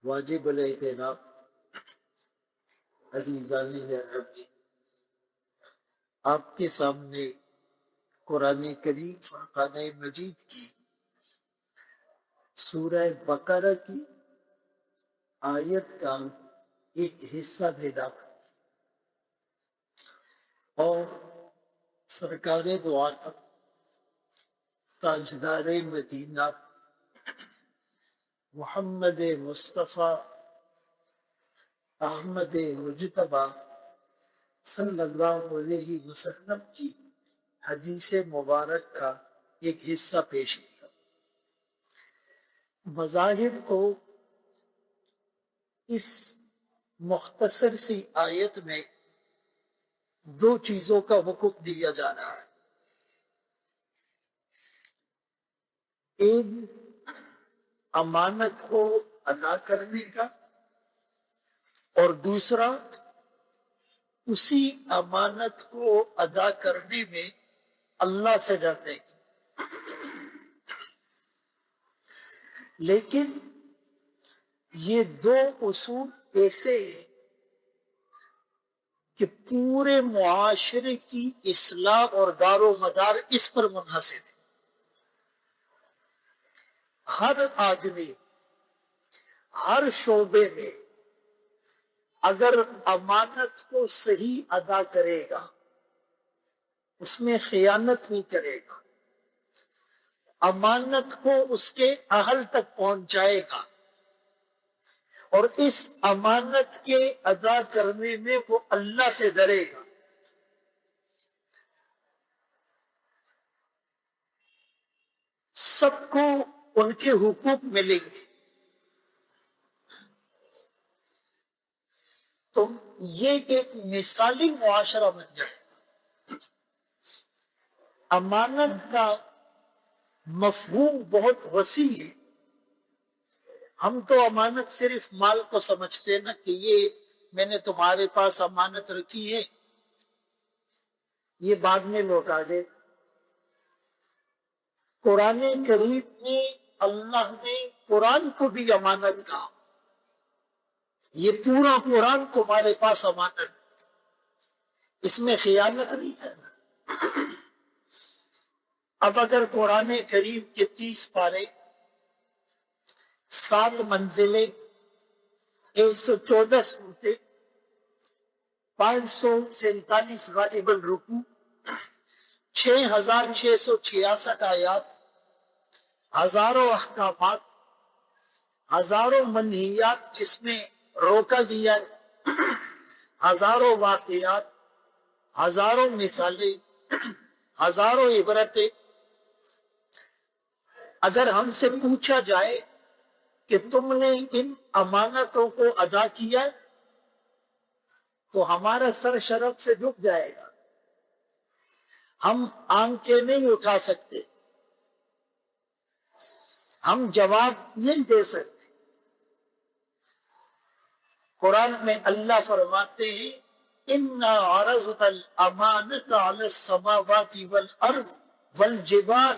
واجب الاحترام عزیزان گرامی، آپ کے سامنے قرآن کریم فرقان مجید کی سورہ بقرہ کی آیت کا ایک حصہ دینا اور سرکار دو عالم تاجدار مدینہ محمد مصطفیٰ احمد مجتبیٰ صلی اللہ علیہ وسلم کی حدیث مبارک کا ایک حصہ پیش کیا۔ بظاہر تو اس مختصر سی آیت میں دو چیزوں کا حکم دیا جا رہا ہے، ایک امانت کو ادا کرنے کا اور دوسرا اسی امانت کو ادا کرنے میں اللہ سے ڈرنے کی۔ لیکن یہ دو اصول ایسے ہیں کہ پورے معاشرے کی اصلاح اور دار و مدار اس پر منحصر ہے۔ ہر آدمی ہر شعبے میں اگر امانت کو صحیح ادا کرے گا، اس میں خیانت نہیں کرے گا، امانت کو اس کے اہل تک پہنچائے گا اور اس امانت کے ادا کرنے میں وہ اللہ سے ڈرے گا، سب کو ان کے حقوق ملیں گے۔ تو یہ ایک مثالی معاشرہ بن جائے گا۔ امانت کا مفہوم بہت وسیع ہے۔ ہم تو امانت صرف مال کو سمجھتے نا کہ یہ میں نے تمہارے پاس امانت رکھی ہے، یہ بعد میں لوٹا دے۔ قرآن کریم میں اللہ نے قرآن کو بھی امانت کہا، یہ پورا قرآن تمہارے پاس امانت، اس میں خیانت نہیں کرنا۔ اب اگر قرآن کریم کے 30 پارے، 7 منزلیں، 114 سورتیں، 547 غالباً رکوع، 6666 آیات، ہزاروں احکامات، ہزاروں منہیات جس میں روکا گیا ہے، ہزاروں واقعات، ہزاروں مثالیں، ہزاروں عبرتیں۔ اگر ہم سے پوچھا جائے کہ تم نے ان امانتوں کو ادا کیا تو ہمارا سر شرم سے جھک جائے گا، ہم آنکھیں نہیں اٹھا سکتے، ہم جواب نہیں دے سکتے۔ قرآن میں اللہ فرماتے ہیں اِنَّا عَرَضْنَا الْأَمَانَةَ عَلَى السَّمَاوَاتِ وَالْأَرْضِ وَالْجِبَالِ،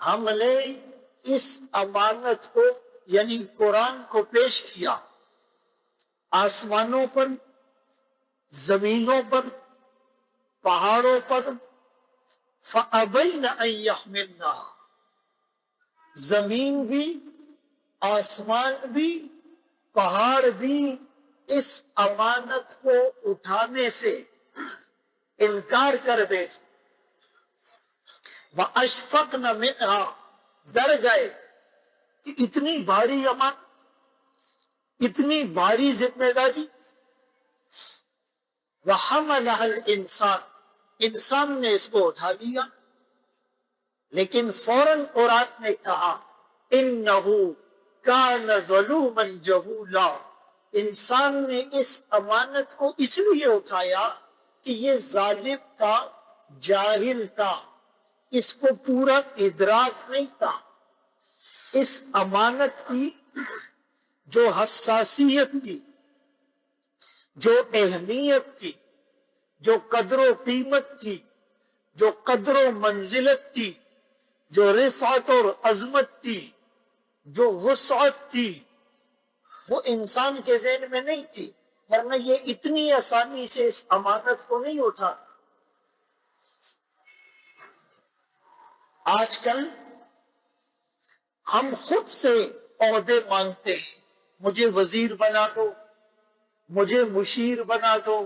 ہم نے اس امانت کو یعنی قرآن کو پیش کیا آسمانوں پر، زمینوں پر، پہاڑوں پر، فَأَبَيْنَ أَن يَحْمِلْنَهَا، زمین بھی، آسمان بھی، پہاڑ بھی اس امانت کو اٹھانے سے انکار کر بیٹھے۔ وَأَشْفَقْنَ مِنْهَا، ڈر گئے کہ اتنی بھاری امانت، اتنی بھاری ذمہ داری۔ وَحَمَلَهَا الْإِنسَانُ، انسان نے اس کو اٹھا لیا، لیکن فوراً قرآن نے کہا اِنَّهُ كَانَ ظَلُومًا جَهُولًا، انسان نے اس امانت کو اس لیے اٹھایا کہ یہ ظالم تھا، جاہل تھا، اس کو پورا ادراک نہیں تھا۔ اس امانت کی جو حساسیت تھی، جو اہمیت تھی، جو قدر و قیمت تھی، جو قدر و منزلت تھی، جو رفعت اور عظمت تھی، جو وسعت تھی، وہ انسان کے ذہن میں نہیں تھی، ورنہ یہ اتنی آسانی سے اس امانت کو نہیں اٹھاتا۔ آج کل ہم خود سے عہدے مانگتے ہیں، مجھے وزیر بنا دو، مجھے مشیر بنا دو،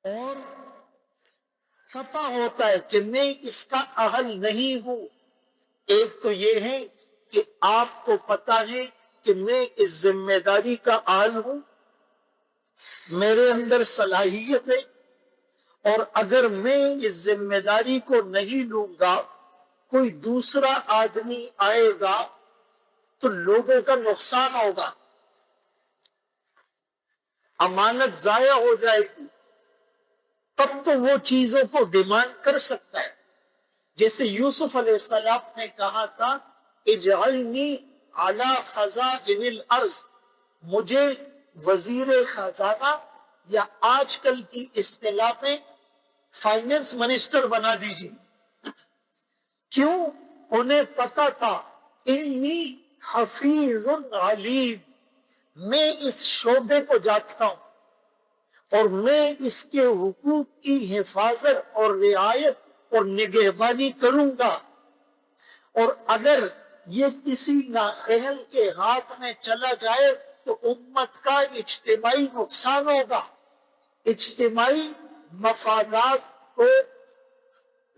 اور پتہ ہوتا ہے کہ میں اس کا اہل نہیں ہوں۔ ایک تو یہ ہے کہ آپ کو پتہ ہے کہ میں اس ذمہ داری کا اہل ہوں، میرے اندر صلاحیت ہے، اور اگر میں اس ذمہ داری کو نہیں لوں گا، کوئی دوسرا آدمی آئے گا تو لوگوں کا نقصان ہوگا، امانت ضائع ہو جائے گی، تب تو وہ چیزوں کو ڈیمانڈ کر سکتا ہے۔ جیسے یوسف علیہ السلام نے کہا تھا اجعلنی علی خزائن الارض، مجھے وزیر خزانہ یا آج کل کی اصطلاح میں فائنانس منسٹر بنا دیجیے۔ کیوں؟ انہیں پتا تھا انی حفیظ علیم، میں اس شعبے کو جانتا ہوں اور میں اس کے حقوق کی حفاظت اور رعایت اور نگہبانی کروں گا، اور اگر یہ کسی نااہل کے ہاتھ میں چلا جائے تو امت کا اجتماعی نقصان ہوگا، اجتماعی مفادات کو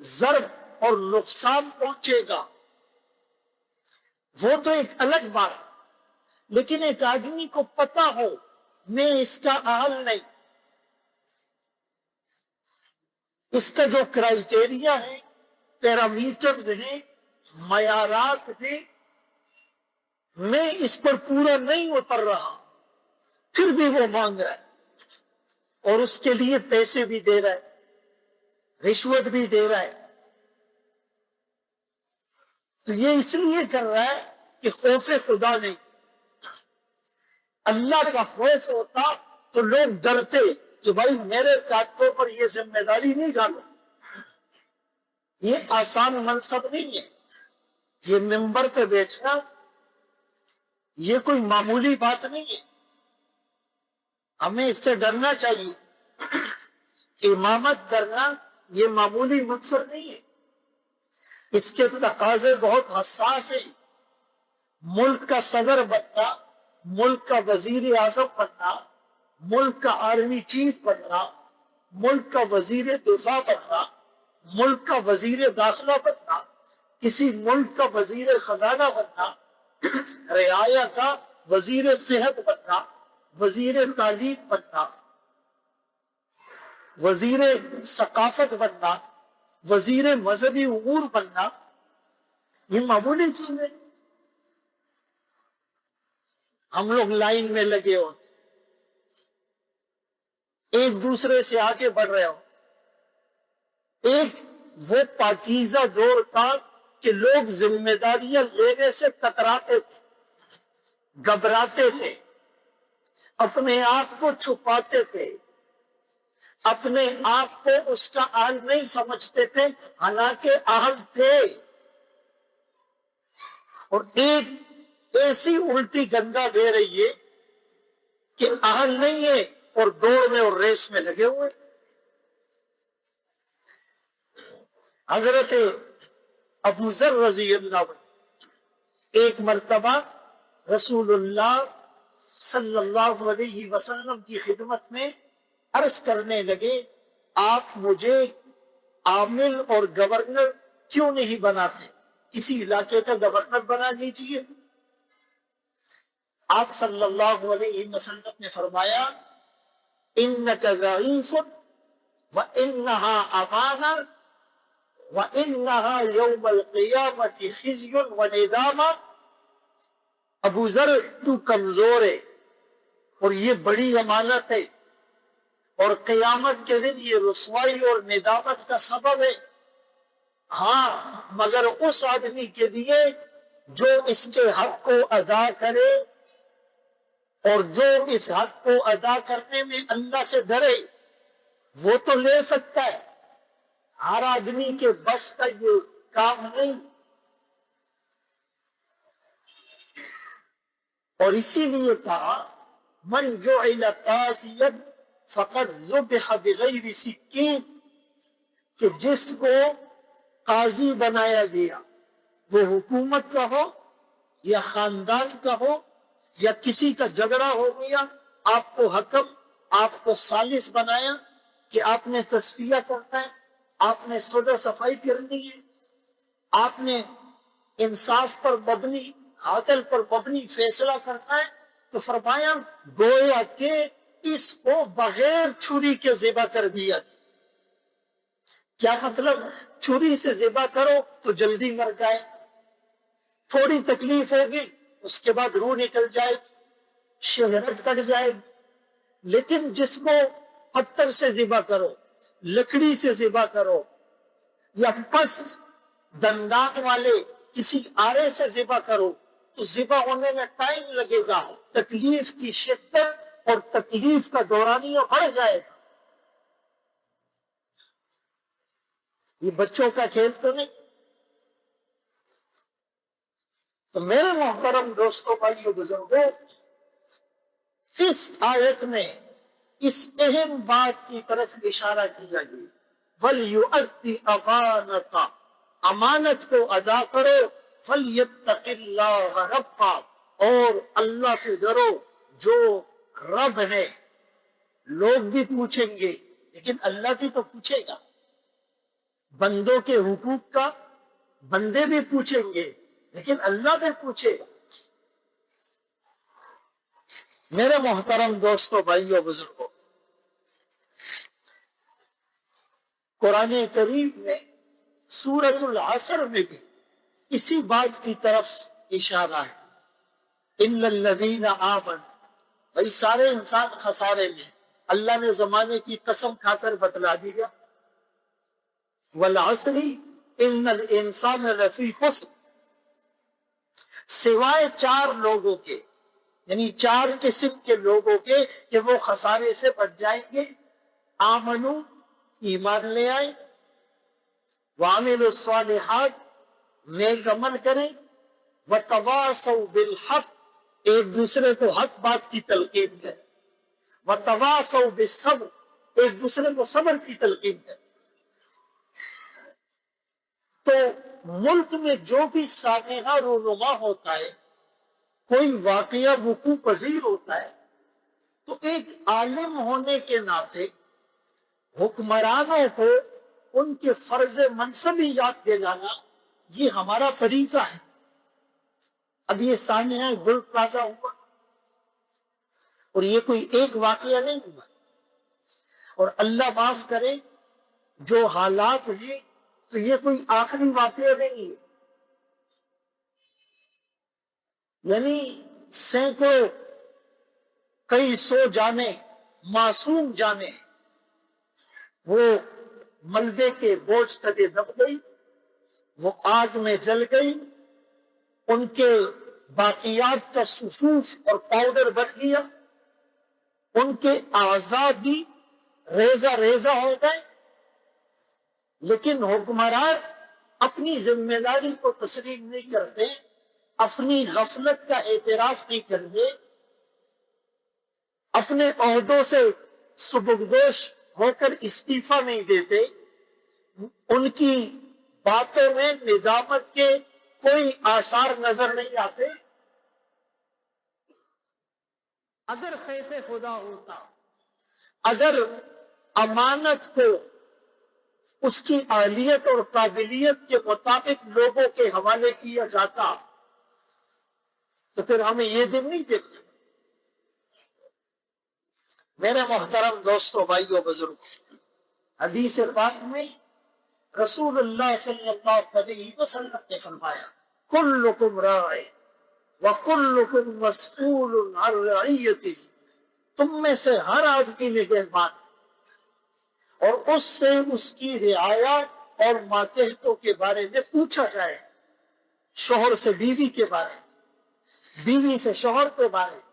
ضرر اور نقصان پہنچے گا۔ وہ تو ایک الگ بات، لیکن ایک آدمی کو پتا ہو میں اس کا اہل نہیں، اس کا جو کرائیٹیریا ہے، پیرامیٹرز ہیں، معیارات ہیں، میں اس پر پورا نہیں اتر رہا، پھر بھی وہ مانگ رہا ہے اور اس کے لیے پیسے بھی دے رہا ہے، رشوت بھی دے رہا ہے، تو یہ اس لیے کر رہا ہے کہ خوف خدا نہیں۔ اللہ کا خوف ہوتا تو لوگ ڈرتے کہ بھائی میرے کاٹوں پر یہ ذمہ داری نہیں ڈالو۔ یہ آسان منصب نہیں ہے، یہ ممبر پہ بیٹھنا یہ کوئی معمولی بات نہیں ہے، ہمیں اس سے ڈرنا چاہیے۔ امامت کرنا یہ معمولی منصب نہیں ہے، اس کے تقاضے بہت حساس ہیں۔ ملک کا صدر بننا، ملک کا وزیر اعظم بننا، ملک کا آرمی چیف بننا، ملک کا وزیر دفاع بننا، ملک کا وزیر داخلہ بننا، کسی ملک کا وزیر خزانہ بننا، رعایا کا وزیر صحت بننا، وزیر تعلیم بننا، وزیر ثقافت بننا، وزیر مذہبی امور بننا، یہ معمولی چیز ہے۔ ہم لوگ لائن میں لگے ہوتے، ایک دوسرے سے آگے بڑھ رہے ہو۔ ایک وہ پاکیزہ دور تھا کہ لوگ ذمہ داریاں لینے سے کتراتے تھے، گھبراتے تھے، اپنے آپ کو چھپاتے تھے، اپنے آپ کو اس کا اہل نہیں سمجھتے تھے، حالانکہ اہل تھے۔ اور ایک ایسی الٹی گنگا بہ رہی ہے کہ اہل نہیں ہے اور دوڑ میں اور ریس میں لگے ہوئے۔ حضرت ابو ذر رضی اللہ عنہ ایک مرتبہ رسول اللہ صلی اللہ علیہ وسلم کی خدمت میں عرض کرنے لگے، آپ مجھے عامل اور گورنر کیوں نہیں بناتے؟ کسی علاقے کا گورنر بنا دیجیے۔ آپ صلی اللہ علیہ وسلم نے فرمایا اِنَّكَ ضَعِيفٌ وَإِنَّهَا أَمَانَةٌ وَإِنَّهَا يَوْمَ الْقِيَامَةِ خِزْيٌ وَنِدَامَةٌ۔ ابو ذر تو کمزور ہے اور یہ بڑی امانت ہے، اور قیامت کے دن یہ رسوائی اور ندامت کا سبب ہے۔ ہاں مگر اس آدمی کے لیے جو اس کے حق کو ادا کرے اور جو اس حق کو ادا کرنے میں اللہ سے ڈرے، وہ تو لے سکتا ہے، ہر آدمی کے بس کا یہ کام نہیں۔ اور اسی لیے کہا من جعل قاضیا فقد ذبح بغیر سکین، کہ جس کو قاضی بنایا گیا، وہ حکومت کا ہو یا خاندان کا ہو یا کسی کا جھگڑا ہو گیا، آپ کو حکم، آپ کو ثالث بنایا کہ آپ نے تصفیہ کرنا ہے، آپ نے صلح صفائی کرنی ہے، آپ نے انصاف پر مبنی، عدل پر مبنی فیصلہ کرنا ہے، تو فرمایا گویا کہ اس کو بغیر چھری کے ذبح کر دیا۔ کیا مطلب؟ چھری سے ذبح کرو تو جلدی مر جائے، تھوڑی تکلیف ہوگی، اس کے بعد روح نکل جائے، شہرت کٹ جائے، لیکن جس کو پتھر سے ذبح کرو، لکڑی سے ذبح کرو، یا پست دندان والے کسی آرے سے ذبح کرو، تو ذبح ہونے میں ٹائم لگے گا، تکلیف کی شدت اور تکلیف کا دورانیہ بڑھ جائے گا۔ یہ بچوں کا کھیل تو نہیں۔ تو میرے محترم دوستوں، بھائیو، بزرگوں، اس آیت میں اس اہم بات کی طرف اشارہ کیا گیا، وَلْيُؤَدِّ أَمَانَتَ، امانت کو ادا کرو، فَلْيَتَّقِ اللَّهَ رَبَّهُ، اور اللہ سے ڈرو جو رب ہے۔ لوگ بھی پوچھیں گے لیکن اللہ بھی تو پوچھے گا، بندوں کے حقوق کا بندے بھی پوچھیں گے لیکن اللہ بھی پوچھے گا۔ میرے محترم دوستوں، بھائیو، بزرگوں، قرآن کریم میں سورۃ العصر میں بھی اسی بات کی طرف اشارہ ہے، اِلَّا الَّذِينَ آمَنُوا، بھائی سارے انسان خسارے میں، اللہ نے زمانے کی قسم کھا کر بتلا دیا، وَالْعَصْرِ إِنَّ الْإِنسَانَ لَفِي خُسْرٍ، سوائے چار لوگوں کے، یعنی چار قسم کے لوگوں کے کہ وہ خسارے سے بچ جائیں گے۔ آمنو، ایمان لے آئے، وعملوا الصالحات، نیک عمل کریں، وتواصوا بالحق، ایک دوسرے کو حق بات کی تلقین کریں، وتواصوا بالصبر، ایک دوسرے کو صبر کی تلقین کریں۔ تو ملک میں جو بھی سانحہ رونما ہوتا ہے، کوئی واقعہ وقوع پذیر ہوتا ہے، تو ایک عالم ہونے کے ناطے حکمرانوں کو ان کے فرض منصبی یاد دلانا یہ ہمارا فریضہ ہے۔ اب یہ سانحہ گل پلازہ ہوا اور یہ کوئی ایک واقعہ نہیں ہوا، اور اللہ معاف کرے جو حالات ہیں تو یہ کوئی آخری واقعہ نہیں ہے، یعنی سینکڑوں، کئی سو جانیں، معصوم جانیں وہ ملبے کے بوجھ تلے دب گئی، وہ آگ میں جل گئی، ان کے باقیات کا صفوف اور پاؤڈر بن گیا، ان کے اعضاء بھی ریزہ ریزہ ہو گئے، لیکن حکمران اپنی ذمہ داری کو تسلیم نہیں کرتے، اپنی غفلت کا اعتراف نہیں کرتے، اپنے عہدوں سے سبکدوش ہو کر استعفیٰ نہیں دیتے، ان کی باتوں میں ندامت کے کوئی آثار نظر نہیں آتے۔ اگر خیف خدا ہوتا، اگر امانت کو اس کی اہلیت اور قابلیت کے مطابق لوگوں کے حوالے کیا جاتا تو پھر ہمیں یہ دن نہیں دیکھنا۔ میرے محترم دوستوں، بھائیو، بزرگوں، حدیث پاک میں رسول اللہ صلی اللہ علیہ وسلم نے فرمایا، کلکم راع وکلکم مسئول عن رعیتہ، تم میں سے ہر آدمی نگہبان ہے اور اس سے اس کی رعایت اور ماتحتوں کے بارے میں پوچھا جائے، شوہر سے بیوی کے بارے میں، بیوی سے شوہر کے بارے میں،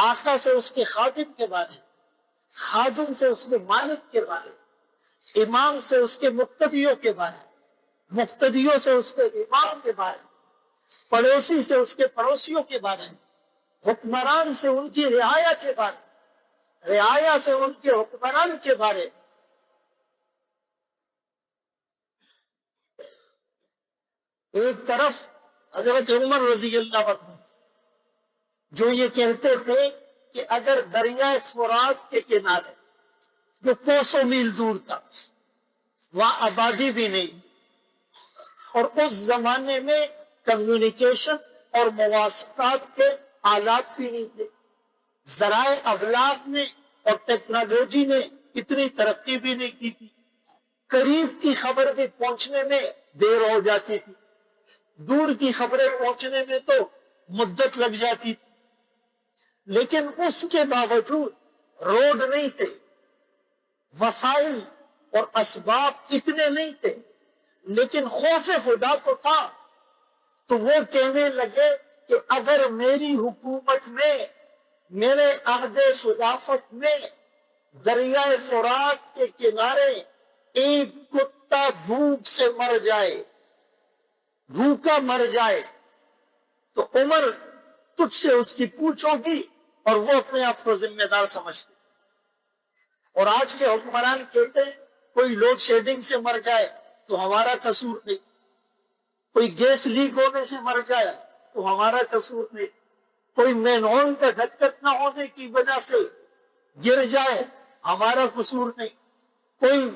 آقا سے اس کے خادم کے بارے میں، خادم سے اس کے مالک کے بارے میں، امام سے اس کے مقتدیوں کے بارے میں، مقتدیوں سے اس کے امام کے بارے میں، پڑوسی سے اس کے پڑوسیوں کے بارے میں، حکمران سے ان کی رعایا کے بارے، رعایا سے ان کے حکمران کے بارے. ایک طرف حضرت عمر رضی اللہ عنہ جو یہ کہتے تھے کہ اگر دریائے فرات کے کنارے جو کوسوں میل دور تھا وہاں آبادی بھی نہیں، اور اس زمانے میں کمیونیکیشن اور مواصلات کے آلات بھی نہیں تھے، ذرائع ابلاغ نے اور ٹیکنالوجی نے اتنی ترقی بھی نہیں کی تھی، قریب کی خبر بھی پہنچنے میں دیر ہو جاتی تھی، دور کی خبریں پہنچنے میں تو مدت لگ جاتی تھی. لیکن اس کے باوجود روڈ نہیں تھے، وسائل اور اسباب اتنے نہیں تھے، لیکن خوف خدا تو تھا. تو وہ کہنے لگے کہ اگر میری حکومت میں، میرے عہد خلافت میں دریائے فرات کے کنارے ایک کتا بھوک سے مر جائے، بھوکا مر جائے، تو عمر تجھ سے اس کی پوچھو گی، اور وہ اپنے آپ کو ذمہ دار سمجھتے. اور آج کے حکمران کہتے ہیں کوئی لوڈ شیڈنگ سے مر جائے تو ہمارا قصور نہیں، کوئی گیس لیک ہونے سے مر جائے تو ہمارا قصور نہیں، کوئی مین ہول کا ڈھکن نہ ہونے کی وجہ سے گر جائے ہمارا قصور نہیں، کوئی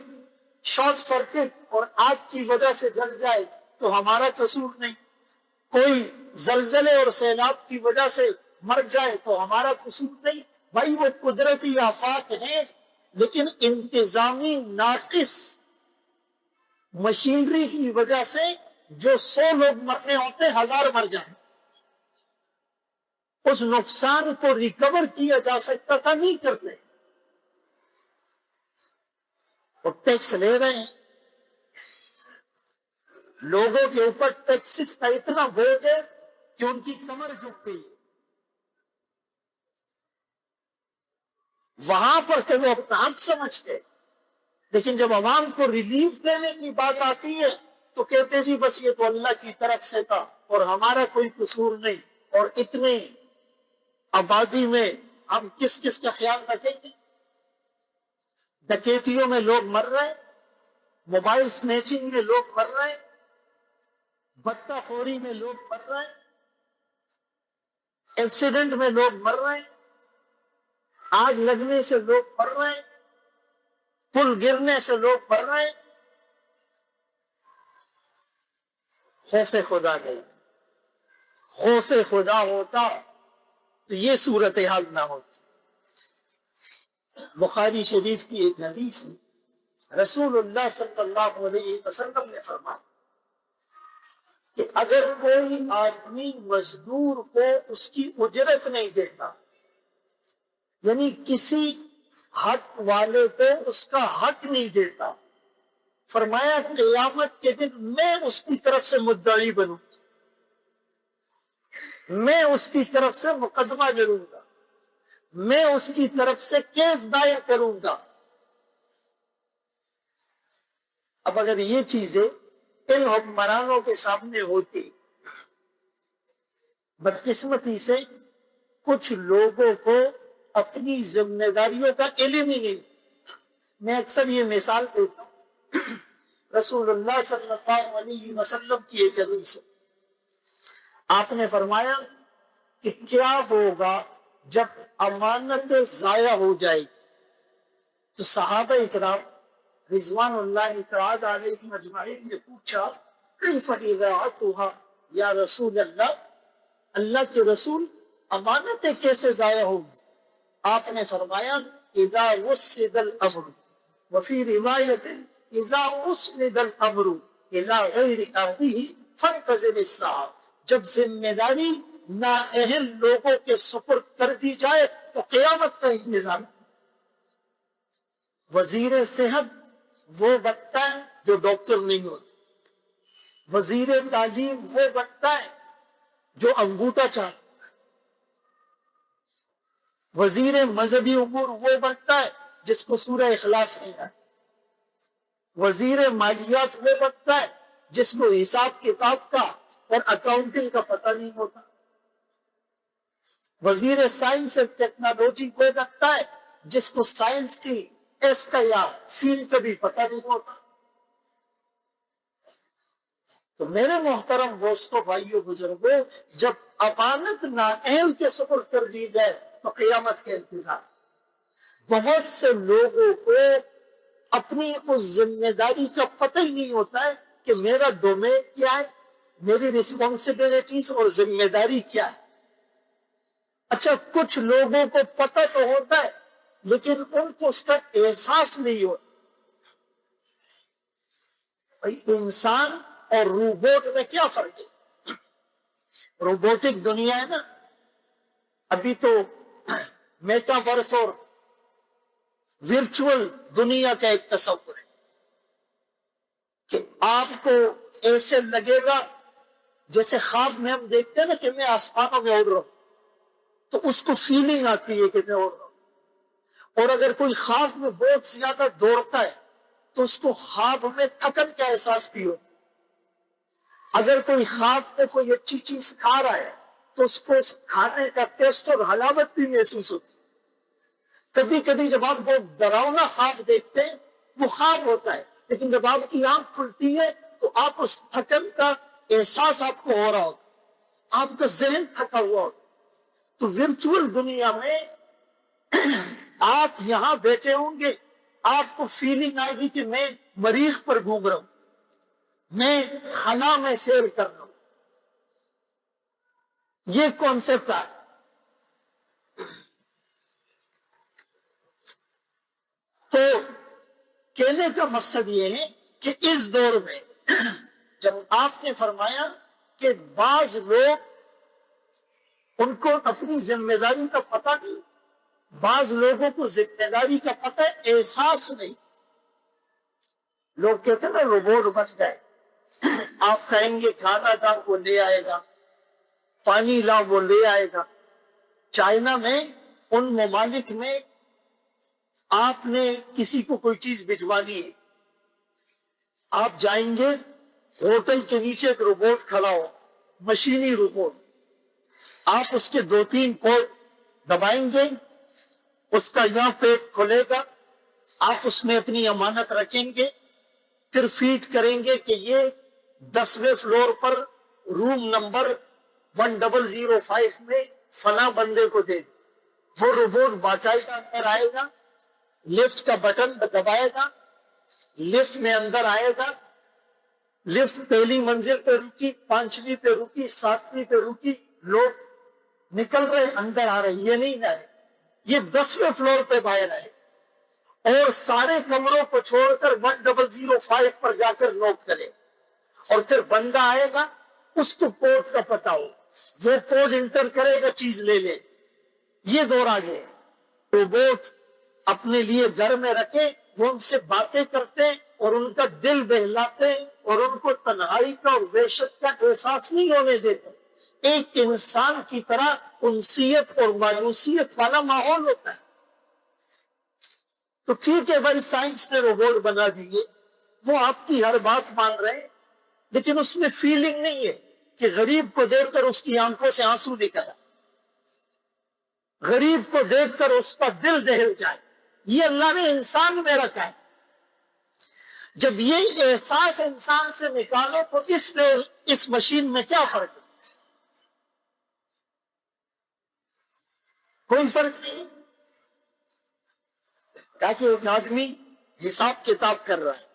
شارٹ سرکٹ اور آگ کی وجہ سے جل جائے تو ہمارا قصور نہیں، کوئی زلزلے اور سیلاب کی وجہ سے مر جائے تو ہمارا قصور نہیں. بھائی وہ قدرتی آفات ہیں، لیکن انتظامی ناقص مشینری کی وجہ سے جو 100 لوگ مرنے ہوتے 1000 مر جائیں. اس نقصان کو ریکور کیا جا سکتا تھا، نہیں کرتے. اور ٹیکس لے رہے ہیں، لوگوں کے اوپر ٹیکسز کا اتنا بوجھ ہے کہ ان کی کمر جھک گئی. وہاں پر تو وہ اپنا حق سمجھتے، لیکن جب عوام کو ریلیف دینے کی بات آتی ہے تو کہتے جی بس یہ تو اللہ کی طرف سے تھا اور ہمارا کوئی قصور نہیں. اور اتنے آبادی میں ہم کس کس کا خیال رکھیں گے؟ ڈکیتیوں میں لوگ مر رہے ہیں، موبائل سنیچنگ میں لوگ مر رہے ہیں، بتہ خوری میں لوگ مر رہے ہیں، ایکسیڈنٹ میں لوگ مر رہے ہیں، آگ لگنے سے لوگ مر رہے ہیں، پل گرنے سے لوگ مر رہے ہیں. خوف خدا نہیں. خوف خدا ہوتا تو یہ صورتحال نہ ہوتی. بخاری شریف کی ایک حدیث ہے، رسول اللہ صلی اللہ علیہ وسلم نے فرمایا کہ اگر کوئی آدمی مزدور کو اس کی اجرت نہیں دیتا، یعنی کسی حق والے کو اس کا حق نہیں دیتا، فرمایا قیامت کے دن میں اس کی طرف سے مدعی بنوں، میں اس کی طرف سے مقدمہ لڑوں گا، میں اس کی طرف سے کیس دائر کروں گا. اب اگر یہ چیزیں ان حکمرانوں کے سامنے ہوتی، بدقسمتی سے کچھ لوگوں کو اپنی ذمہ داریوں کا علم ہی نہیں. میں اکثر یہ مثال دیتا ہوں، رسول اللہ صلی اللہ علیہ وسلم کی ایک حدیث ہے، آپ نے فرمایا کہ کیا ہوگا جب امانت ضائع ہو جائے گی. تو صحابہ اکرام رضوان اللہ تعالی علیہم اجمعین نے پوچھا کیف اضاعتها یا رسول اللہ، اللہ کے رسول امانتیں کیسے ضائع ہوگی؟ آپ نے فرمایا اذا وسد الامر، وفی روایت اذا اسند الامر الى غیر اہلہ فانتظر الساعہ، جب ذمہ داری نااہل لوگوں کے سپرد کر دی جائے تو قیامت کا انتظار. وزیر صحت وہ بنتا ہے جو ڈاکٹر نہیں ہوتا، وزیر تعلیم وہ بنتا ہے جو انگوٹھا چاہتا، وزیر مذہبی امور وہ بنتا ہے جس کو سورہ اخلاص نہیں آتا، وزیر مالیات وہ بنتا ہے جس کو حساب کتاب کا اور اکاؤنٹنگ کا پتہ نہیں ہوتا. وزیر سائنس اینڈ ٹیکنالوجی کو رکھتا ہے جس کو سائنس کی ایس کا یا سین کا بھی پتہ نہیں ہوتا. تو میرے محترم دوستوں، بھائیوں، بزرگوں، جب امانت نااہل کے سپرد کر دی جائے تو قیامت کے انتظار. بہت سے لوگوں کو اپنی اس ذمہ داری کا پتہ ہی نہیں ہوتا ہے کہ میرا ڈومین کیا ہے، میری رسپانسبلٹیز اور ذمہ داری کیا ہے. اچھا، کچھ لوگوں کو پتہ تو ہوتا ہے لیکن ان کو اس کا احساس نہیں ہوتا. انسان اور روبوٹ میں کیا فرق ہے؟ روبوٹک دنیا ہے نا، ابھی تو میٹاورس اور ورچوئل دنیا کا ایک تصور ہے کہ آپ کو ایسے لگے گا جیسے خواب میں ہم دیکھتے ہیں نا کہ میں آسمانوں میں اڑ رہا ہوں، تو اس کو فیلنگ آتی ہے کہ میں اڑ رہا ہوں. اور اگر کوئی خواب میں بہت زیادہ دوڑتا ہے تو اس کو خواب میں تھکن کا احساس بھی ہوتا ہے. اگر کوئی خواب میں کوئی اچھی چیز کھا رہا ہے تو اس کو اس کھانے کا ٹیسٹ اور حلاوت بھی محسوس ہوتی ہے. کبھی کبھی جب آپ بہت ڈراؤنا خواب دیکھتے ہیں وہ خواب ہوتا ہے، لیکن جب آپ کی آنکھ کھلتی ہے تو آپ اس تھکن کا احساس آپ کو ہو رہا ہوتا، آپ کا ذہن تھکا ہوا ہوتا. تو ورچوئل دنیا میں آپ یہاں بیٹھے ہوں گے، آپ کو فیلنگ آئے گی کہ میں مریخ پر گھوم رہا ہوں، میں خلا میں سیر کر رہا ہوں. یہ کانسیپٹ ہے. تو کہنے کا مقصد یہ ہے کہ اس دور میں جب آپ نے فرمایا کہ بعض لوگ ان کو اپنی ذمہ داری کا پتہ نہیں، بعض لوگوں کو ذمہ داری کا پتہ ہے، احساس نہیں. لوگ کہتے ہیں نا روبوٹ بن گئے، آپ کہیں گے کھانا لا وہ لے آئے گا، پانی لا وہ لے آئے گا. چائنا میں، ان ممالک میں آپ نے کسی کو کوئی چیز بھجوانی ہے، آپ جائیں گے، ہوٹل کے نیچے ایک روبوٹ کھڑا ہو، مشینی روبوٹ، آپ اس کے 2-3 کوڈ دبائیں گے، اس کا یہاں پیٹ کھلے گا، آپ اس میں اپنی امانت رکھیں گے، پھر فیڈ کریں گے کہ یہ 10ویں فلور پر روم نمبر 1005 میں فلاں بندے کو دے. وہ روبوٹ باقاعدہ اندر آئے گا، لفٹ کا بٹن دبائے گا، لفٹ میں اندر آئے گا، لفٹ پہلی منزل پہ رکی، 5ویں پہ رکی، 7ویں پہ رکی، لوگ نکل رہے اندر آ رہے. یہ نہیں آئے، یہ 10ویں فلور پہ باہر آئے اور سارے کمروں کو چھوڑ کر 1005 پر جا کر نوک کرے. اور پھر بندہ آئے گا، اس کو کوڈ کا پتہ ہو، وہ کوڈ انٹر کرے گا، چیز لے لے. یہ دور آ گئے. روبوٹ اپنے لیے گھر میں رکھے، وہ ان سے باتیں کرتے اور ان کا دل بہلاتے اور ان کو تنہائی کا اور وحشت کا احساس نہیں ہونے دیتے. ایک انسان کی طرح انسیت اور مایوسیت والا ماحول ہوتا ہے. تو ٹھیک ہے بھائی، سائنس نے روبوٹ بنا دیے، وہ آپ کی ہر بات مان رہے ہیں، لیکن اس میں فیلنگ نہیں ہے کہ غریب کو دیکھ کر اس کی آنکھوں سے آنسو نکلا، غریب کو دیکھ کر اس کا دل دہل جائے. یہ اللہ نے انسان میں رکھا ہے. جب یہ احساس انسان سے نکالو تو اس مشین میں کیا فرق ہے؟ کوئی فرق نہیں. تاکہ ایک آدمی حساب کتاب کر رہا ہے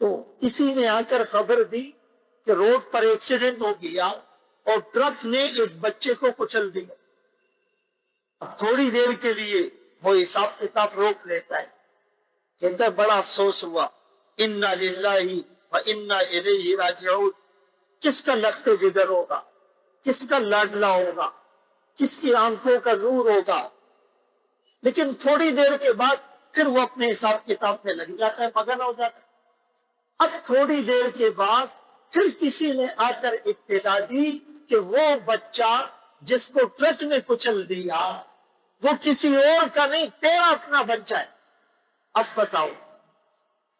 تو کسی نے آ کر خبر دی کہ روڈ پر ایکسیڈنٹ ہو گیا اور ٹرک نے ایک بچے کو کچل دیا. اب تھوڑی دیر کے لیے وہ حساب کتاب روک لیتا ہے، کہتا ہے بڑا افسوس ہوا، انا للہ و انا الیہ راجعون. کس کا لخت جگر ہوگا، کس کا لاڈلا ہوگا، کس کی آنکھوں کا نور ہوگا. لیکن تھوڑی دیر کے بعد پھر وہ اپنے حساب کتاب میں لگ جاتا ہے، مگن ہو جاتا ہے. اب تھوڑی دیر کے بعد پھر کسی نے آ کر اطلاع دی کہ وہ بچہ جس کو ٹرک نے کچل دیا وہ کسی اور کا نہیں، تیرا اپنا بچہ ہے. اب بتاؤ،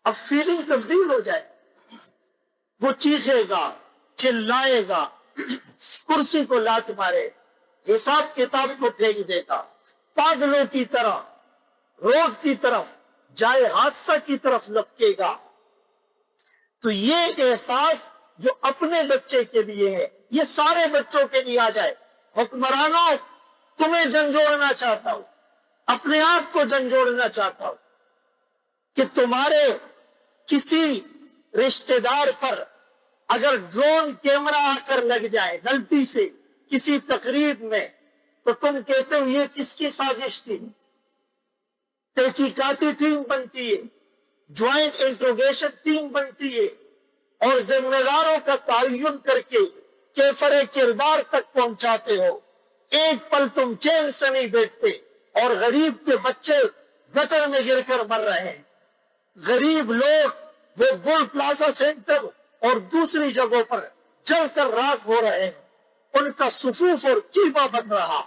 اب فیلنگ تبدیل ہو جائے. وہ چیخے گا، چلائے گا، کرسی کو لات مارے، حساب کتاب کو پھینک دے گا، پاگلوں کی طرح روڈ کی طرف جائے حادثہ کی طرف لپکے گا۔ تو یہ احساس جو اپنے بچے کے لیے ہے یہ سارے بچوں کے لیے آ جائے۔ حکمرانوں، تمہیں جھنجھوڑنا چاہتا ہوں، اپنے آپ کو جھنجھوڑنا چاہتا ہوں کہ تمہارے کسی رشتہ دار پر اگر ڈرون کیمرہ آ کر لگ جائے غلطی سے کسی تقریب میں، تو تم کہتے ہو یہ کس کی سازش تھی؟ تحقیقاتی ٹیم بنتی ہے، جوائنٹ انٹروگیشن ٹیم بنتی ہے، اور ذمہ داروں کا تعین کر کے کیفر کردار تک پہنچاتے ہو۔ ایک پل تم چین سے نہیں بیٹھتے، اور غریب کے بچے گٹر میں گر کر مر رہے ہیں۔ غریب لوگ وہ گول پلازا سینٹر اور دوسری جگہوں پر جل کر راکھ ہو رہے ہیں، ان کا صفوف اور کیما بن رہا،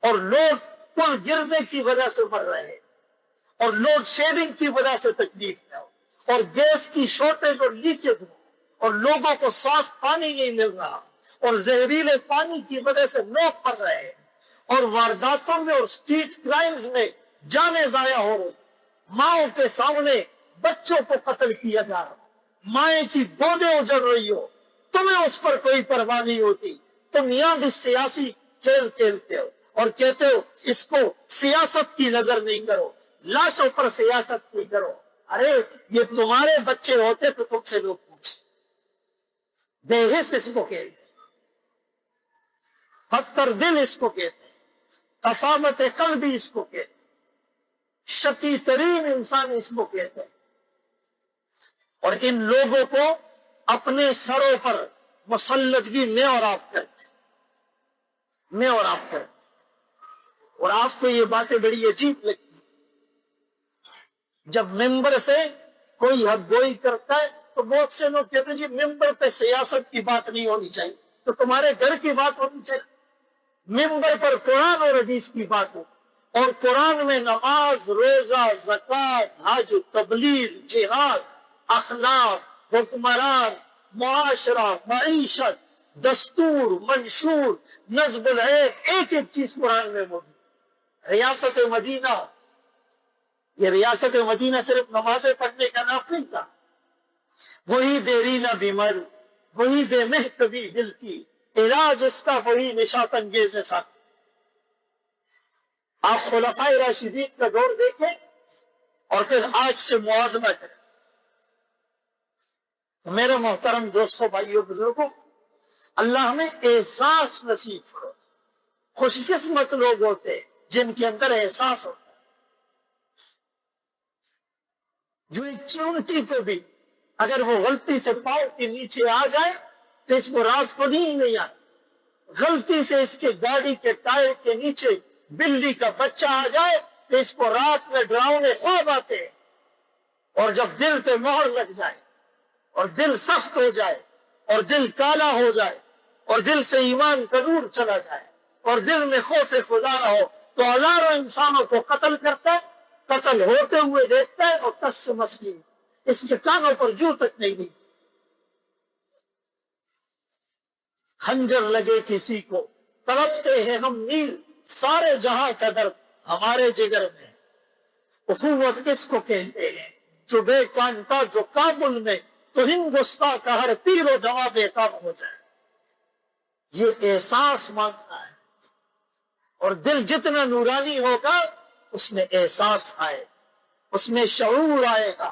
اور لوگ پل گرنے کی وجہ سے مر رہے ہیں، اور لوڈ شیڈنگ کی وجہ سے تکلیف میں ہو، اور گیس کی شارٹیج اور لیکیج ہو، اور لوگوں کو صاف پانی نہیں مل رہا، اور زہریلے پانی کی وجہ سے لوگ مر رہے ہیں، اور وارداتوں میں اور اسٹریٹ کرائمز میں جانیں ضائع ہو رہی، ماؤں کے سامنے بچوں کو قتل کیا جا رہا، مائیں کی گودیں اجڑ رہی ہو، تمہیں اس پر کوئی پرواہ نہیں ہوتی۔ تم یہاں بھی سیاسی کھیل کھیلتے ہو اور کہتے ہو اس کو سیاست کی نظر نہیں کرو، لاشوں پر سیاست نہیں کرو۔ ارے یہ تمہارے بچے ہوتے تو تم سے لوگ پوچھے، بے حس اس کو کہتے ہیں، پتھر دل اس کو کہتے ہیں، قسامت قلب بھی اس کو کہتے ہیں، شقی ترین انسان اس کو کہتے ہیں۔ اور ان لوگوں کو اپنے سروں پر مسلط بھی میں اور آپ کرتے ہیں، میں اور آپ کرتے ہیں۔ اور آپ کو یہ باتیں بڑی عجیب لگتی ہیں، جب ممبر سے کوئی حق گوئی کرتا ہے تو بہت سے لوگ کہتے ہیں جی ممبر پہ سیاست کی بات نہیں ہونی چاہیے، تو تمہارے گھر کی بات ہونی چاہیے۔ ممبر پر قرآن اور حدیث کی بات ہو، اور قرآن میں نماز، روزہ، زکوٰۃ، حج، تبلیغ، جہاد، اخلاق، حکمران، معاشرہ، معیشت، دستور، منشور، نظم العین، ایک ایک چیز قرآن میں موجود۔ ریاست مدینہ، یہ ریاست مدینہ صرف نمازیں پڑھنے کا نام نہیں تھا، وہی دیرینہ بیمار، وہی بے محتبی دل کی، علاج اس کا وہی نشاط انگیز ساتھ۔ آپ خلفائے راشدین کا دور دیکھیں اور پھر آج سے موازنہ کریں۔ تو میرے محترم دوستوں، بھائیوں، بزرگوں، اللہ ہمیں احساس نصیب کرو۔ خوش قسمت لوگ ہوتے جن کے اندر احساس ہوتا ہے، جو ایک چونٹی کو بھی اگر وہ غلطی سے پاؤں کے نیچے آ جائے تو اس کو رات کو نیند نہیں آتی، غلطی سے اس کے گاڑی کے ٹائر کے نیچے بلی کا بچہ آ جائے تو اس کو رات میں ڈراؤنے خواب آتے ہیں، اور جب دل پہ مہر لگ جائے اور دل سخت ہو جائے اور دل کالا ہو جائے اور دل سے ایمان کا نور چلا جائے اور دل میں خوف خدا نہ ہو تو ہزاروں انسانوں کو قتل کرتا ہے، قتل ہوتے ہوئے دیکھتا ہے اور کس سے مسکین اس کے کانوں پر جو تک نہیں دی۔ خنجر لگے کسی کو تڑپتے ہیں ہم میر، سارے جہاں کا درد ہمارے جگر میں۔ اخوت کس کو کہتے ہیں جو بے کانٹا، جو کابل میں تو ہندوستان کا ہر پیر و جوان بے کام ہو جائے۔ یہ احساس مانگتا ہے، اور دل جتنا نورانی ہوگا اس میں احساس آئے، اس میں شعور آئے گا،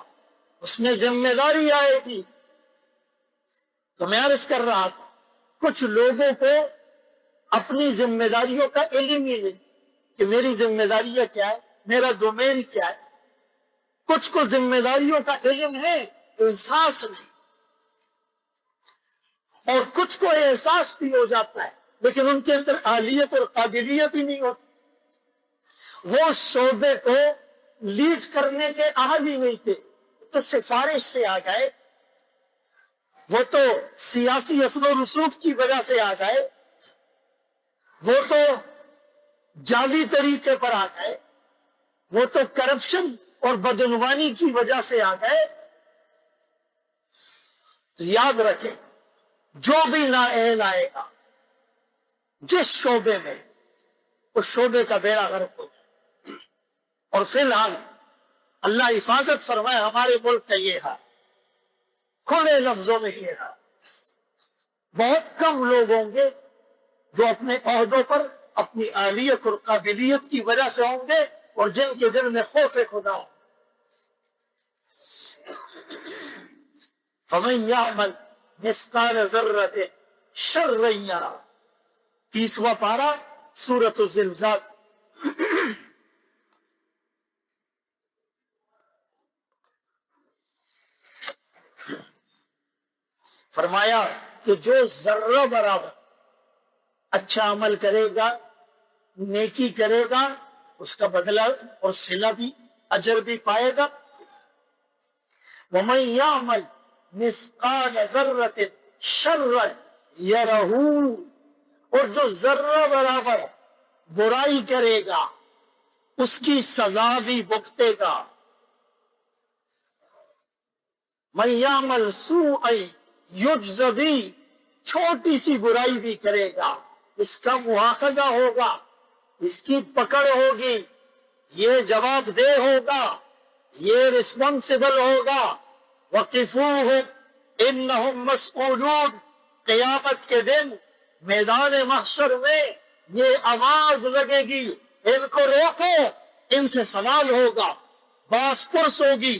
اس میں ذمہ داری آئے گی۔ تو میں عرض کر رہا تھا کچھ لوگوں کو اپنی ذمہ داریوں کا علم ہی نہیں کہ میری ذمہ داریاں کیا ہے، میرا ڈومین کیا ہے۔ کچھ کو ذمہ داریوں کا علم ہے، احساس نہیں، اور کچھ کو احساس بھی ہو جاتا ہے لیکن ان کے اندر اہلیت اور قابلیت ہی نہیں ہوتی، وہ شعبے کو لیڈ کرنے کے اہل ہی نہیں تھے، تو سفارش سے آ گئے، وہ تو سیاسی اثر و رسوخ کی وجہ سے آ گئے، وہ تو جعلی طریقے پر آ گئے، وہ تو کرپشن اور بدعنوانی کی وجہ سے آ گئے۔ تو یاد رکھیں جو بھی نااہل آئے گا جس شعبے میں اس شعبے کا بیڑا غرق ہو جائے. اور فی الحال اللہ حفاظت فرمائے ہمارے ملک کا یہ حال. کھلے لفظوں میں کہہ رہا بہت کم لوگ ہوں گے جو اپنے عہدوں پر اپنی اہلیت اور قابلیت کی وجہ سے ہوں گے اور جن کے دل میں خوف خدا ہو. فَمَن يَعْمَلْ مِثْقَالَ ذَرَّةٍ شَرًّا يَرَهُ. 30واں پارہ سورۃ الزلزال. فرمایا کہ جو ذرہ برابر اچھا عمل کرے گا، نیکی کرے گا، اس کا بدلہ اور صلہ بھی اجر بھی پائے گا. وَمَن يَعْمَلْ مِثْقَالَ ذَرَّةٍ شَرًّا يَرَهُ. اور جو ذرہ برابر برائی کرے گا اس کی سزا بھی بھگتے گا. مَن يَعْمَلْ سُوءًا یجز بھی، چھوٹی سی برائی بھی کرے گا اس کا مواخذہ ہوگا، اس کی پکڑ ہوگی، یہ جواب دہ ہوگا، یہ رسپانسبل ہوگا. وَقِفُوهُمْ إِنَّهُمْ مَسْئُولُونَ. قیامت کے دن میدان محشر میں یہ آواز لگے گی، ان کو روکو، ان سے سوال ہوگا، باس پرس ہوگی.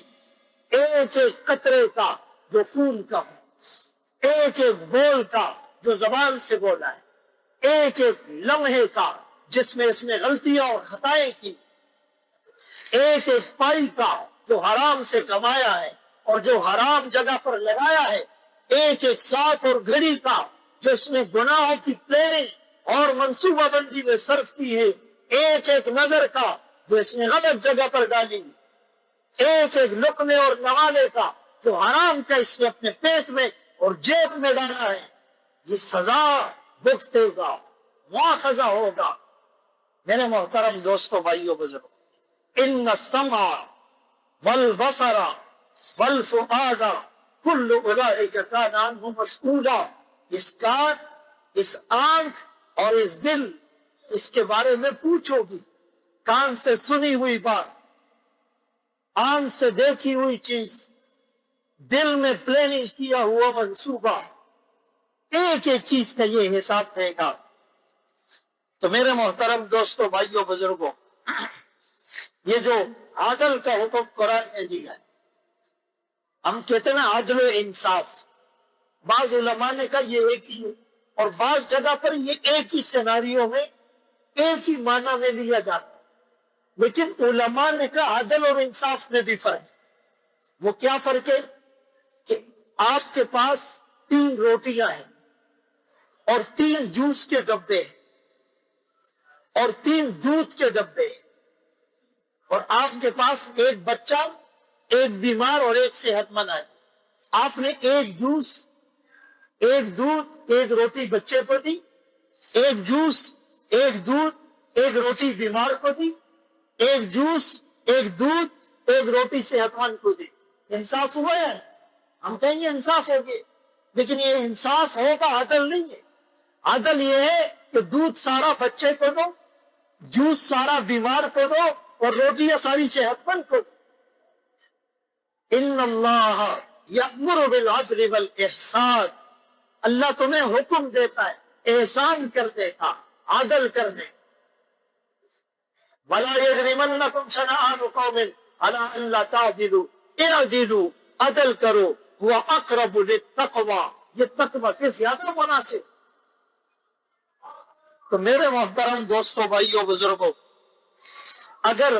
ایک ایک قطرے کا جو خون کا ہو، ایک ایک بول کا جو زبان سے بولا ہے، ایک ایک لمحے کا جس میں اس نے غلطیاں اور خطائیں کی، ایک ایک پائی کا جو حرام سے کمایا ہے اور جو حرام جگہ پر لگایا ہے، ایک ایک ساتھ اور گھڑی کا جو اس نے گناہوں کی پلاننگ اور منصوبہ بندی میں صرف کی ہے، ایک ایک نظر کا جو اس نے غلط جگہ پر ڈالی، ایک ایک لقمے اور نوالے کا جو حرام کا اس نے اپنے پیٹ میں اور جیب میں ڈالا ہے. یہ سزا بھگتے گا، مواخذہ ہوگا. میرے محترم دوستوں، بھائیوں، بزرگوں، ان السمع والبصر والفؤاد کل اولئک کان عنہ مسئولا. اس کان، اس آنکھ اور اس دل، اس کے بارے میں پوچھو گی. کان سے سنی ہوئی بات، آنکھ سے دیکھی ہوئی چیز، دل میں پلاننگ کیا ہوا منصوبہ، ایک ایک چیز کا یہ حساب دے گا. تو میرے محترم دوستوں، بھائیوں، بزرگوں، یہ جو عدل کا حکم قرآن نے دیا ہے، ہم کہتے ہیں عدل و انصاف. بعض علماء نے کہا یہ ایک ہی ہے، اور بعض جگہ پر یہ ایک ہی سیناریو میں ایک ہی معنی میں لیا جاتا ہے. لیکن علماء نے کہا عدل اور انصاف میں بھی فرق ہے. وہ کیا فرق ہے کہ آپ کے پاس 3 روٹیاں ہیں اور 3 جوس کے ڈبے ہیں اور 3 دودھ کے ڈبے ہیں، اور آپ کے پاس ایک بچہ، ایک بیمار اور ایک صحت مند ہے. آپ نے ایک جوس، ایک دودھ، ایک روٹی بچے کو دی، ایک جوس، ایک دودھ، ایک روٹی بیمار کو دی، ایک جوس، ایک دودھ، ایک روٹی صحت مند کو دی. انصاف ہوا ہے؟ ہم کہیں گے انصاف ہو گئے، لیکن یہ انصاف ہوگا، عدل نہیں ہے. عدل یہ ہے کہ دودھ سارا بچے کو دو، جوس سارا بیمار کو دو، اور روٹیاں ساری صحت مند کو دو. ان اللہ یأمر بالعدل والاحسان. اللہ تمہیں حکم دیتا ہے احسان کرنے کا، عدل کرنے. وَلَا يَجْرِمَنَّكُمْ شَنَآنُ قَوْمٍ عَلَىٰ أَلَّا تَعْدِلُوا اعْدِلُوا. عدل کرو، هُوَ أَقْرَبُ لِلتَّقْوَىٰ. یہ تقوی کے زیادہ مناسب. تو میرے محترم دوستوں، بھائیوں، بزرگوں، اگر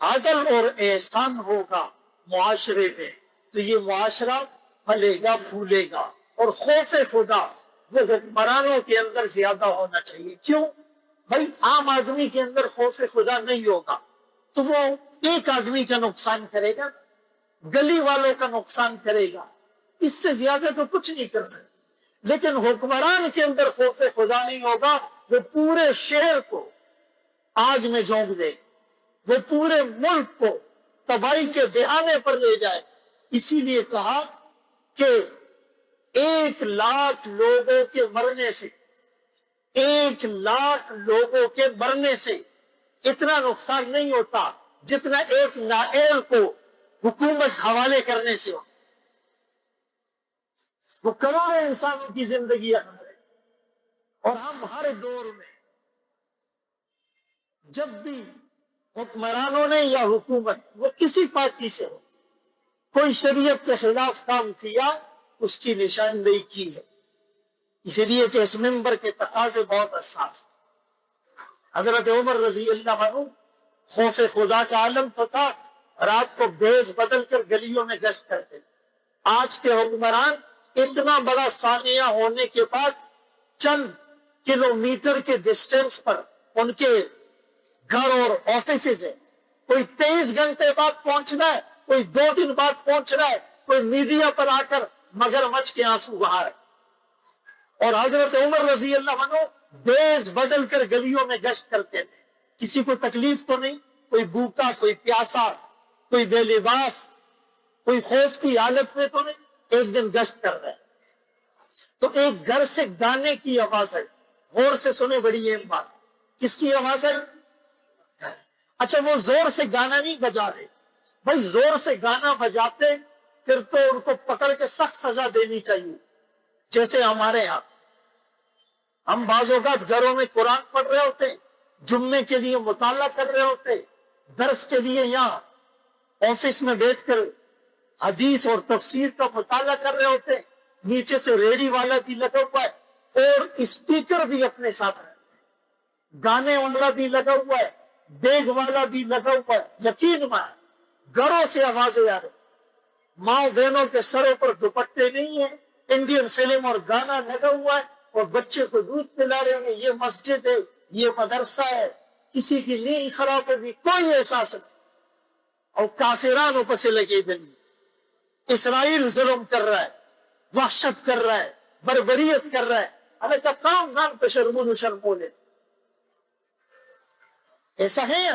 عدل اور احسان ہوگا معاشرے میں تو یہ معاشرہ پھلے گا، پھولے گا. اور خوف خدا وہ حکمرانوں کے اندر زیادہ ہونا چاہیے. کیوں بھائی؟ عام آدمی کے اندر خوف خدا نہیں ہوگا تو وہ ایک آدمی کا نقصان کرے گا، گلی والوں کا نقصان کرے گا، اس سے زیادہ تو کچھ نہیں کر سکتے. لیکن حکمران کے اندر خوف خدا نہیں ہوگا، وہ پورے شہر کو آگ میں جھونک دے، وہ پورے ملک کو تباہی کے دہانے پر لے جائے. اسی لیے کہا کہ 1 لاکھ لوگوں کے مرنے سے 1 1,00,000 لوگوں کے مرنے سے اتنا نقصان نہیں ہوتا جتنا ایک نااہل کو حکومت حوالے کرنے سے ہو. وہ کروڑوں انسانوں کی زندگی ہے. اور ہم ہر دور میں جب بھی حکمرانوں نے یا حکومت وہ کسی پارٹی سے ہو کوئی شریعت کے خلاف کام کیا اس کی نشاندہی کی ہے. اسی لیے کہ اس منبر کے تقاضے بہت حساس. حضرت عمر رضی اللہ عنہ خوف خدا کا عالم تو تھا، رات کو بیز بدل کر گلیوں میں گشت کرتے. آج کے حکمران اتنا بڑا سانیہ ہونے کے بعد چند کلومیٹر کے ڈسٹینس پر ان کے گھر اور آفیسز ہیں. کوئی 23 گھنٹے بعد پہنچنا ہے، کوئی 2 دن بعد پہنچنا ہے، کوئی میڈیا پر آ کر مگرمچھ کے آنسو بہا ہے. اور حضرت عمر رضی اللہ عنہ بیز بدل کر گلیوں میں گشت کرتے تھے. کسی کو تکلیف تو نہیں، کوئی بھوکا، کوئی پیاسا، کوئی بے لباس، کوئی خوف کی حالت میں تو نہیں. ایک دن گشت کر رہے تو ایک گھر سے گانے کی آواز ہے. غور سے سنے، بڑی اہم بات. کس کی آواز ہے؟ اچھا، وہ زور سے گانا نہیں بجا رہے. بھائی زور سے گانا بجاتے پھر تو ان کو پکڑ کے سخت سزا دینی چاہیے. جیسے ہمارے یہاں ہم بعض اوقات گھروں میں قرآن پڑھ رہے ہوتے، جمعے کے لیے مطالعہ کر رہے ہوتے، درس کے لیے یہاں آفس میں بیٹھ کر حدیث اور تفسیر کا مطالعہ کر رہے ہوتے، نیچے سے ریڈی والا بھی لگا ہوا ہے اور اسپیکر بھی اپنے ساتھ رہتے ہیں، گانے والا بھی لگا ہوا ہے، دیگ والا بھی لگا ہوا ہے. یقین مان گھروں سے آوازیں آ رہی، ماں بہنوں کے سروں پر دوپٹے نہیں ہیں، انڈین فلم اور گانا لگا ہوا ہے اور بچے کو دودھ پلا رہے ہیں. یہ مسجد ہے، یہ مدرسہ ہے. کسی کی نیند خراب ہوگی، کوئی احساس نہیں. اور کافرانوں پر سے لگے دلی. اسرائیل ظلم کر رہا ہے، وحشت کر رہا ہے، بربریت کر رہا ہے. اللہ کا کام زان پہ شرمون و شرم بولے ایسا ہے.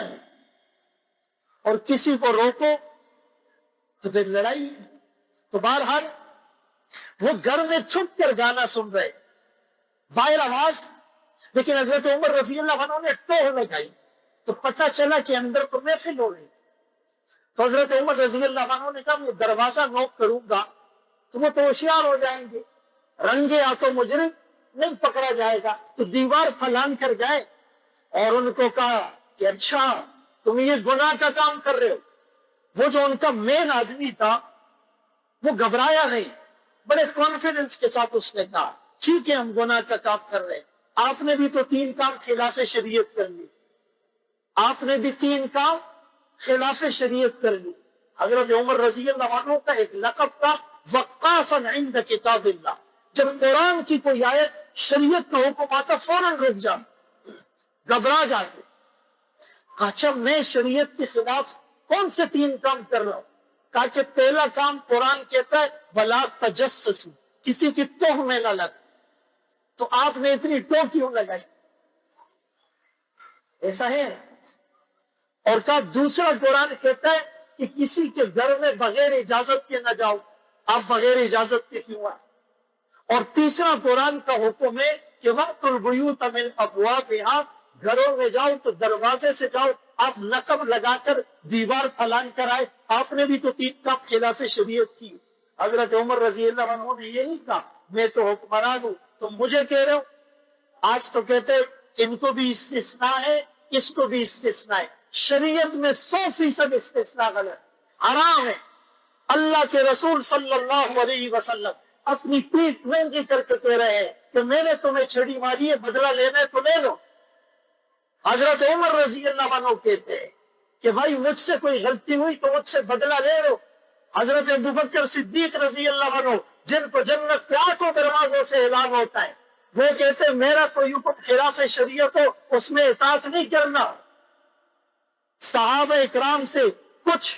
اور کسی کو روکو تو پھر لڑائی. تو بہرحال وہ گھر میں چھپ کر گانا سن رہے باہر آواز، لیکن حضرت عمر رضی اللہ عنہ نے ٹوہ لگائی تو پتہ چلا کہ اندر تو محفل ہو رہی. تو حضرت عمر رضی اللہ عنہ نے کہا میں دروازہ نوک کروں گا تو وہ تو ہوشیار ہو جائیں گے، رنگے ہاتھوں مجرم نہیں پکڑا جائے گا. تو دیوار پھلان کر گئے اور ان کو کہا کہ اچھا تم یہ گناہ کا کام کر رہے ہو. وہ جو ان کا مین آدمی تھا وہ گھبرایا نہیں، بڑے کانفیڈنس کے ساتھ اس نے کہا ٹھیک ہے ہم گناہ کا کام کر رہے ہیں. آپ نے بھی تو 3 کام خلاف شریعت کر لی، آپ نے بھی 3 کام خلاف شریعت کر لی. حضرت عمر رضی اللہ عنہ کا ایک لقب تھا وقافا عند کتاب اللہ. جب قرآن کی کوئی آیت شریعت کا حکم آتا فوراً رک جا، گھبرا جاتے. کہا میں شریعت کے خلاف کون سے 3 کام کر رہا ہوں؟ کہا کہ پہلا کام قرآن کہتا ہے وَلَا تَجَسَّسُوا، کسی کی توہ میں نہ لگ. تو آپ نے اتنی ٹوہ کیوں لگائی؟ ایسا ہے. اور کہا دوسرا قرآن کہتا ہے کہ کسی کے گھر میں بغیر اجازت کے نہ جاؤ، آپ بغیر اجازت کے کیوں آئے؟ اور تیسرا قرآن کا حکم ہے کہ وقت البیوت من ابوابها، گھروں میں جاؤ تو دروازے سے جاؤ. آپ نقب لگا کر دیوار پھلان کر آئے. آپ نے بھی تو 3 کام خلاف شریعت کی. حضرت عمر رضی اللہ عنہ نے یہ نہیں کہا میں تو حکمران ہوں تم مجھے کہہ رہے ہو. آج تو کہتے ان کو بھی استثناء ہے، اس کو بھی استثناء ہے. شریعت میں 100% استثناء غلط، حرام ہے. اللہ کے رسول صلی اللہ علیہ وسلم اپنی پیٹھ مہنگی کر کے کہہ رہے ہیں کہ میں نے تمہیں چھڑی ماری ہے، بدلہ لینا ہے تو لے لو. حضرت عمر رضی اللہ عنہ کہتے ہیں کہ بھائی مجھ سے کوئی غلطی ہوئی تو مجھ سے بدلہ لے لو. حضرت ابوبکر صدیق رضی اللہ عنہ جن کو جنت کے 8 دروازوں سے اعلان ہوتا ہے وہ کہتے ہیں میرا کوئی حکم خلاف شریعت ہو اس میں اطاعت نہیں کرنا. صحابہ اکرام سے کچھ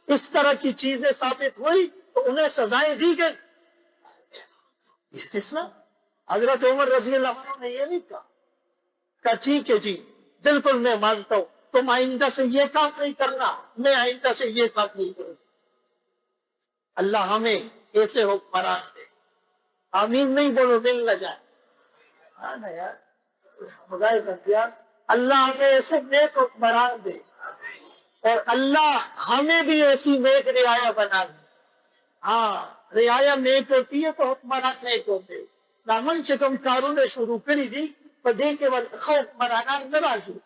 اس طرح کی چیزیں ثابت ہوئی تو انہیں سزائیں دی گئی. استثناء. حضرت عمر رضی اللہ عنہ نے یہ نہیں کہا ٹھیک ہے جی بالکل میں مانتا ہوں تم آئندہ سے یہ کام نہیں کرنا، میں آئندہ سے یہ کام نہیں کروں. اللہ ہمیں ایسے حکمران دے. آمین نہیں بولو مل نہ جائے. ہاں نا یار. خدائے بندیان اللہ ہمیں ایسے نیک حکمران دے اور اللہ ہمیں بھی ایسی نیک رعایا بنا دے. ہاں رعایا نیک ہوتی ہے تو حکمران نیک ہوتے. نامن چکم کاروں نے شروع کری دی پر دیکھ کے حکمرانان ناراضی.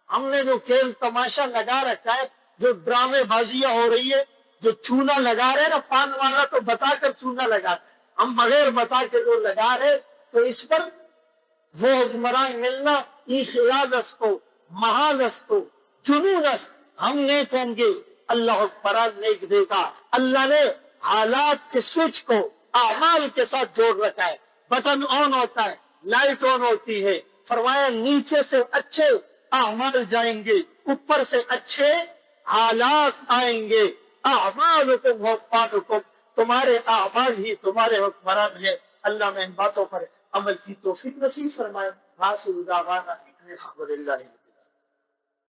ہم نے جو کھیل تماشا لگا رکھا ہے، جو ڈرامے بازیاں ہو رہی ہے، جو چونا لگا رہے نا، پان والا تو بتا کر چونا لگا، ہم بغیر بتا کے جو لگا رہے، تو اس پر وہ حکمران ملنا ای خیال است و محال است و جنون است. ہم نیک ہوں گے اللہ حکمران نیک دے گا. اللہ نے حالات کے سوئچ کو اعمال کے ساتھ جوڑ رکھا ہے. بٹن آن ہوتا ہے، لائٹ آن ہوتی ہے. فرمایا نیچے سے اچھے اعمال جائیں گے، اوپر سے اچھے حالات آئیں گے. اعمالکم حکمانکم، تمہارے اعمال ہی تمہارے حکمران ہے. اللہ میں ان باتوں پر عمل کی توفیق نصیب فرمائے. حاصل دعوانا الحمدللہ.